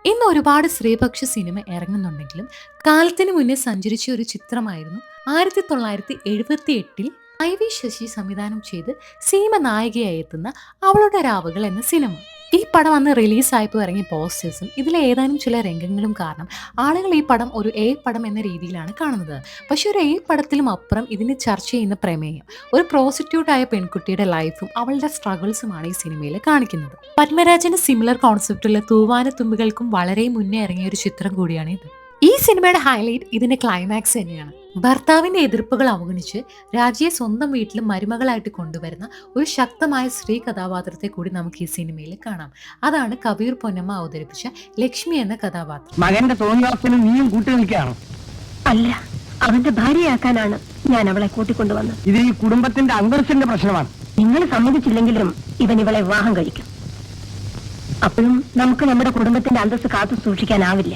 ഇന്ന് ഒരുപാട് സ്ത്രീപക്ഷ സിനിമ ഇറങ്ങുന്നുണ്ടെങ്കിലും കാലത്തിന് മുന്നേ സഞ്ചരിച്ച ഒരു ചിത്രമായിരുന്നു 1978 ഐ.വി. ശശി സംവിധാനം ചെയ്ത് സീമ നായികയായി എത്തുന്ന അവളുടെ രാവുകൾ എന്ന സിനിമ. ഈ പടം അന്ന് റിലീസായപ്പോൾ ഇറങ്ങിയ പോസ്റ്റേഴ്സും ഇതിലെ ഏതാനും ചില രംഗങ്ങളും കാരണം ആളുകൾ ഈ പടം ഒരു എ പടം എന്ന രീതിയിലാണ് കാണുന്നത്. പക്ഷെ ഒരു എ പടത്തിലും അപ്പുറം ഇതിന് ചർച്ച ചെയ്യുന്ന പ്രമേയം ഒരു പ്രോസ്റ്റിറ്റ്യൂട്ടായ പെൺകുട്ടിയുടെ ലൈഫും അവളുടെ സ്ട്രഗിൾസുമാണ് ഈ സിനിമയിൽ കാണിക്കുന്നത്. പത്മരാജന്റെ സിമിലർ കോൺസെപ്റ്റുള്ള തൂവാനത്തുമ്പികൾക്കും വളരെ മുന്നേ ഇറങ്ങിയ ഒരു ചിത്രം കൂടിയാണ് ഇത്. ഈ സിനിമയുടെ ഹൈലൈറ്റ് ഇതിന്റെ ക്ലൈമാക്സ് തന്നെയാണ്. ഭർത്താവിന്റെ എതിർപ്പുകൾ അവഗണിച്ച് രാജിയെ സ്വന്തം വീട്ടിൽ മരുമകളായിട്ട് കൊണ്ടുവരുന്ന ഒരു ശക്തമായ സ്ത്രീ കഥാപാത്രത്തെ കൂടി നമുക്ക് ഈ സിനിമയിൽ കാണാം. അതാണ് കബീർ പൊന്നമ്മ അവതരിപ്പിച്ച ലക്ഷ്മി എന്ന കഥാപാത്രം. മകന്റെ തോന്നിവാസത്തിന് നീയും കൂട്ടി നിൽക്കുകയാണോ? അല്ല, അവന്റെ ഭാര്യയാക്കാനാണ് ഞാൻ അവളെ കൂട്ടിക്കൊണ്ടുവന്നത്. ഇത് ഈ കുടുംബത്തിന്റെ അന്തസ്സിന്റെ പ്രശ്നമാണ്. നിങ്ങൾ സമ്മതിച്ചില്ലെങ്കിലും ഇവൻ ഇവളെ വിവാഹം കഴിക്കും. അപ്പോഴും നമുക്ക് നമ്മുടെ കുടുംബത്തിന്റെ അന്തസ്സ് കാത്തു സൂക്ഷിക്കാനാവില്ല.